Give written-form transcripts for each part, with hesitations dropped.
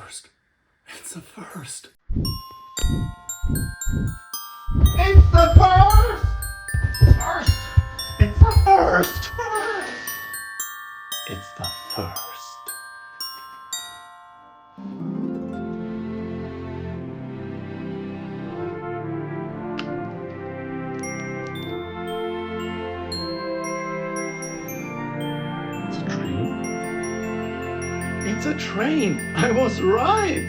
first. It's the first. It's the first! First! It's the first! It's the first. It's a train. It's a train! I was right!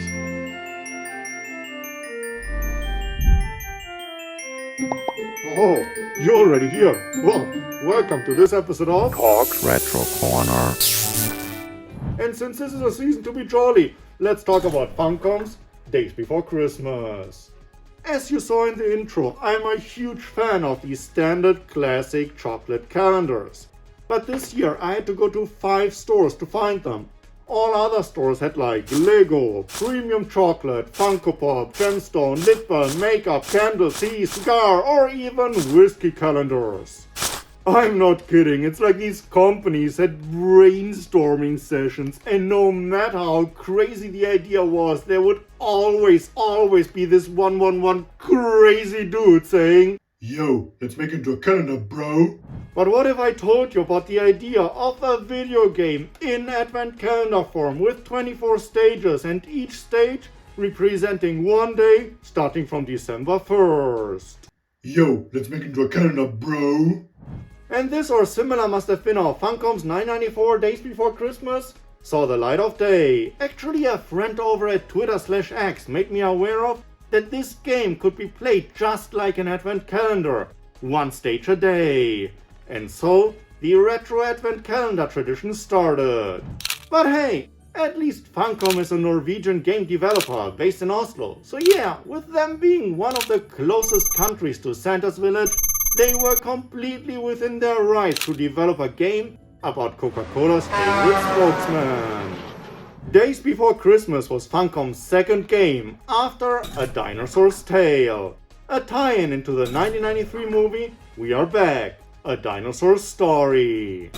Oh, you're already here. Well, welcome to this episode of Talks Retro Corner. And since this is a season to be jolly, let's talk about Funcom's Days Before Christmas. As you saw in the intro, I'm a huge fan of these standard classic chocolate calendars. But this year I had to go to 5 stores to find them. All other stores had like Lego, Premium Chocolate, Funko Pop, Gemstone, Lip balm, makeup, candle, tea, cigar, or even whiskey calendars. I'm not kidding, it's like these companies had brainstorming sessions, and no matter how crazy the idea was, there would always be this 111 crazy dude saying, "Yo, let's make it into a calendar, bro." but what if I told you about the idea of a video game in advent calendar form with 24 stages and each stage representing one day starting from December 1st? Yo, let's make it into a calendar, bro. And this or similar must have been how Funcom's 994 Days Before Christmas saw the light of day. Actually, a friend over at Twitter/X made me aware of that this game could be played just like an advent calendar, one stage a day. And so, the retro advent calendar tradition started. But hey, at least Funcom is a Norwegian game developer based in Oslo. So yeah, with them being one of the closest countries to Santa's village, they were completely within their rights to develop a game about Coca-Cola's favorite spokesman. Days Before Christmas was Funcom's second game after A Dinosaur's Tale, a tie-in into the 1993 movie We Are Back, A Dinosaur's Story.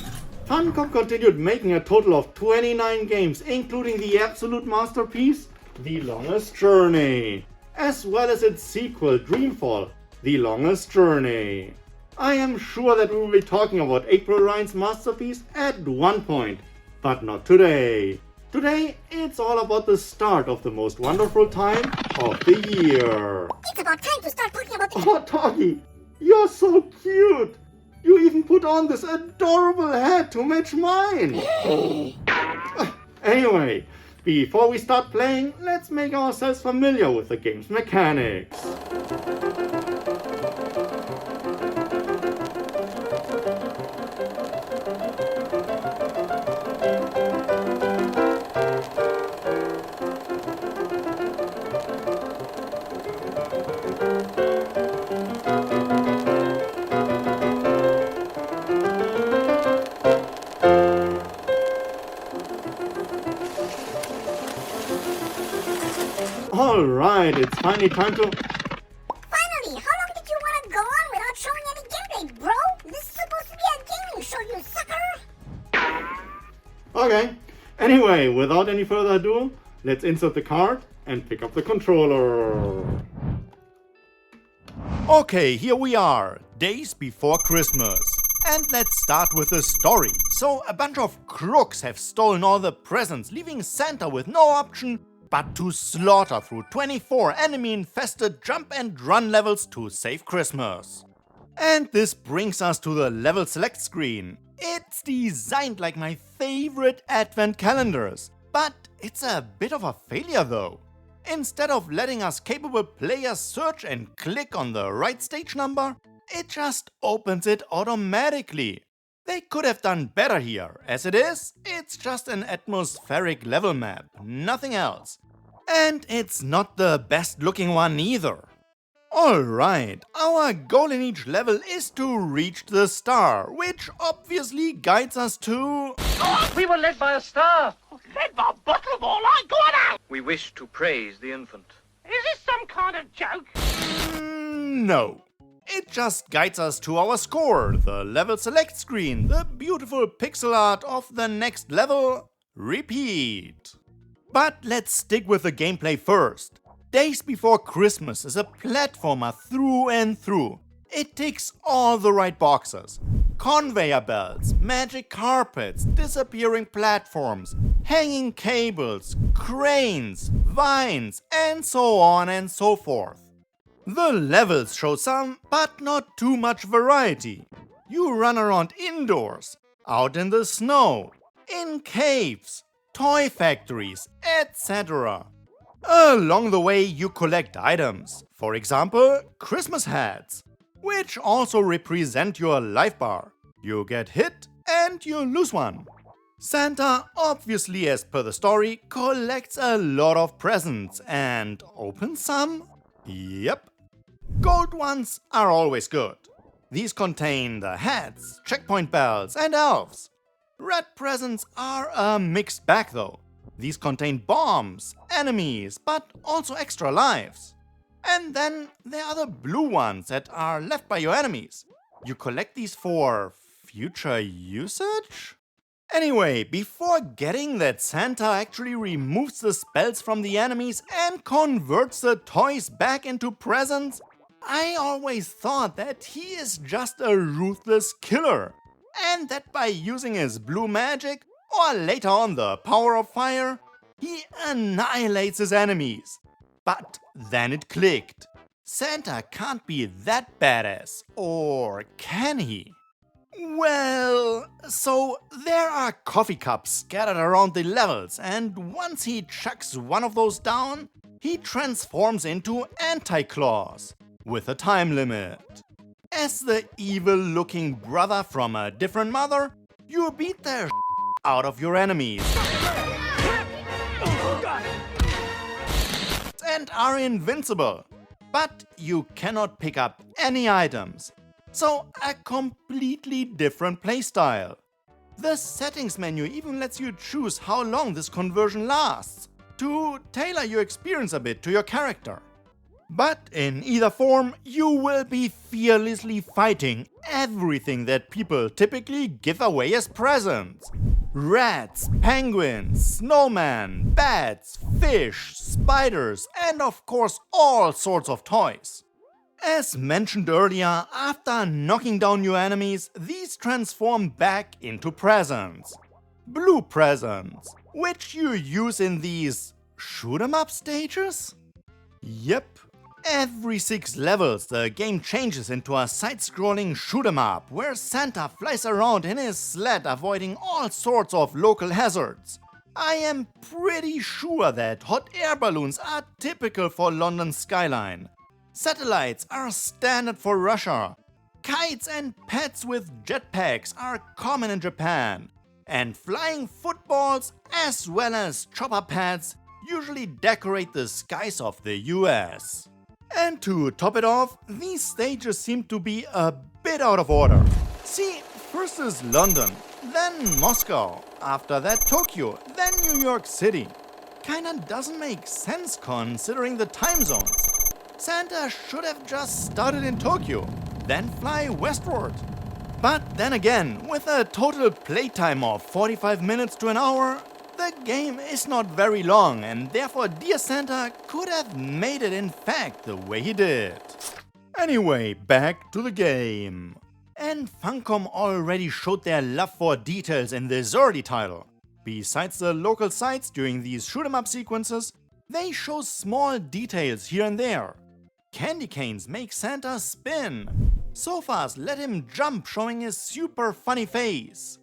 Funcom continued making a total of 29 games, including the absolute masterpiece, The Longest Journey, as well as its sequel, Dreamfall, The Longest Journey. I am sure that we will be talking about April Ryan's masterpiece at one point, but not today. Today, it's all about the start of the most wonderful time of the year. It's about time to start talking about the... Oh, Toggy, you're so cute! You even put on this adorable hat to match mine! Anyway, before we start playing, let's make ourselves familiar with the game's mechanics. Alright, it's finally time to... Finally, how long did you want to go on without showing any gameplay, bro? This is supposed to be a gaming show, you sucker! Okay, anyway, without any further ado, let's insert the card and pick up the controller. Okay, here we are, Days Before Christmas. And let's start with the story. So, a bunch of crooks have stolen all the presents, leaving Santa with no option but to slaughter through 24 enemy-infested jump and run levels to save Christmas. And this brings us to the level select screen. It's designed like my favorite advent calendars, but it's a bit of a failure though. Instead of letting us capable players search and click on the right stage number, it just opens it automatically. They could have done better here. As it is, it's just an atmospheric level map, nothing else. And it's not the best looking one either. Alright, our goal in each level is to reach the star, which obviously guides us to... We were led by a star. Led by Butterball, I got out! We wish to praise the infant. Is this some kind of joke? No. It just guides us to our score, the level select screen, the beautiful pixel art of the next level. Repeat. But let's stick with the gameplay first. Days Before Christmas is a platformer through and through. It ticks all the right boxes. Conveyor belts, magic carpets, disappearing platforms, hanging cables, cranes, vines, and so on and so forth. The levels show some, but not too much variety. You run around indoors, out in the snow, in caves, toy factories, etc. Along the way you collect items, for example Christmas hats, which also represent your life bar. You get hit and you lose one. Santa, obviously as per the story, collects a lot of presents and opens some? Yep. Gold ones are always good. These contain the hats, checkpoint bells and elves. Red presents are a mixed bag though. These contain bombs, enemies, but also extra lives. And then there are the blue ones that are left by your enemies. You collect these for future usage? Anyway, before getting that Santa actually removes the spells from the enemies and converts the toys back into presents, I always thought that he is just a ruthless killer. And that by using his blue magic, or later on the power of fire, he annihilates his enemies. But then it clicked. Santa can't be that badass, or can he? Well, so there are coffee cups scattered around the levels, and once he chucks one of those down, he transforms into Anti-Claus, with a time limit. As the evil-looking brother from a different mother, you beat the out of your enemies and are invincible. But you cannot pick up any items. So a completely different playstyle. The settings menu even lets you choose how long this conversion lasts, to tailor your experience a bit to your character. But in either form, you will be fearlessly fighting everything that people typically give away as presents. Rats, penguins, snowmen, bats, fish, spiders, and of course all sorts of toys. As mentioned earlier, after knocking down your enemies, these transform back into presents. Blue presents, which you use in these shoot-'em-up stages? Yep. Every 6 levels the game changes into a side-scrolling shoot-'em-up where Santa flies around in his sled avoiding all sorts of local hazards. I am pretty sure that hot air balloons are typical for London's skyline. Satellites are standard for Russia. Kites and pets with jetpacks are common in Japan. And flying footballs as well as chopper pads usually decorate the skies of the US. And to top it off, these stages seem to be a bit out of order. See, first is London, then Moscow, after that Tokyo, then New York City. Kinda doesn't make sense considering the time zones. Santa should have just started in Tokyo, then fly westward. But then again, with a total playtime of 45 minutes to an hour, the game is not very long and therefore Dear Santa could have made it in fact the way he did. Anyway, back to the game. And Funcom already showed their love for details in this early title. Besides the local sites during these shoot-'em-up sequences, they show small details here and there. Candy canes make Santa spin. Sofas let him jump, showing his super funny face.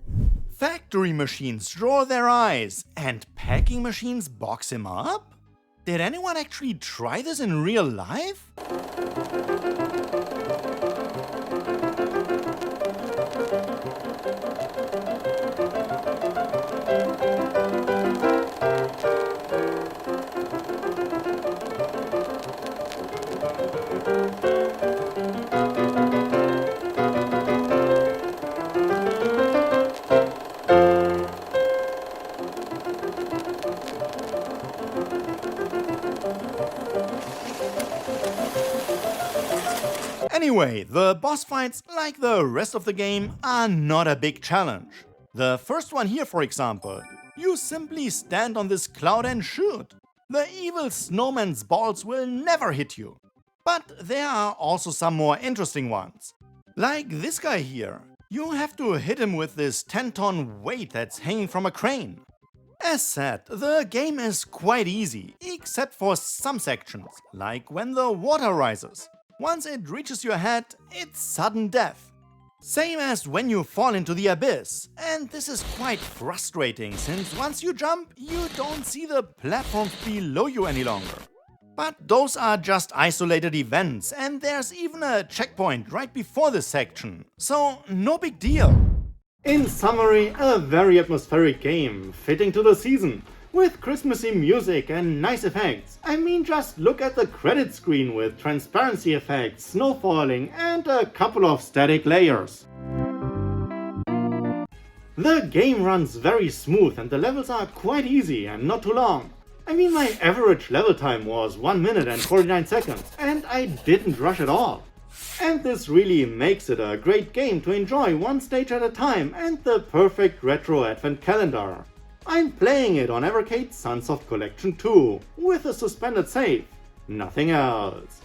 Factory machines draw their eyes, and packing machines box him up? Did anyone actually try this in real life? Anyway, the boss fights, like the rest of the game, are not a big challenge. The first one here, for example, You simply stand on this cloud and shoot. The evil snowman's balls will never hit you. But there are also some more interesting ones. Like this guy here. You have to hit him with this 10-ton weight that's hanging from a crane. As said, the game is quite easy, except for some sections, like when the water rises. Once it reaches your head, it's sudden death. Same as when you fall into the abyss, and this is quite frustrating since once you jump, you don't see the platforms below you any longer. But those are just isolated events, and there's even a checkpoint right before this section, so no big deal. In summary, a very atmospheric game, fitting to the season, with Christmassy music and nice effects. I mean, just look at the credit screen with transparency effects, snow falling, and a couple of static layers. The game runs very smooth and the levels are quite easy and not too long. I mean, my average level time was 1 minute and 49 seconds, and I didn't rush at all. And this really makes it a great game to enjoy one stage at a time and the perfect retro advent calendar. I'm playing it on Evercade's Sunsoft Collection 2, with a suspended save, nothing else.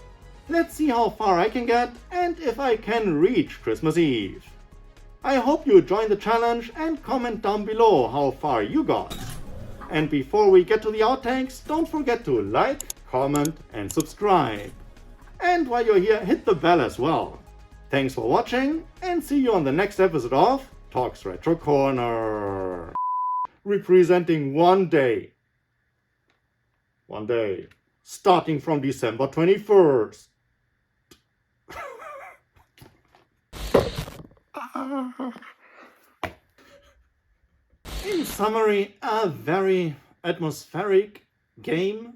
Let's see how far I can get and if I can reach Christmas Eve. I hope you join the challenge and comment down below how far you got. And before we get to the outtakes, don't forget to like, comment and subscribe. And while you're here, hit the bell as well. Thanks for watching and see you on the next episode of Talks Retro Corner. Representing one day, starting from December 21st. In summary, a very atmospheric game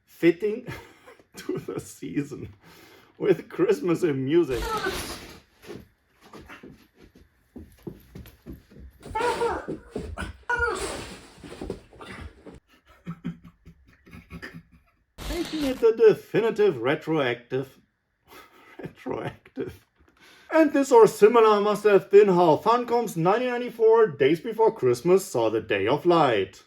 fitting to the season with Christmassy music. Making it the definitive retroactive. And this or similar must have been how Funcom's 1994 Days Before Christmas saw the day of light.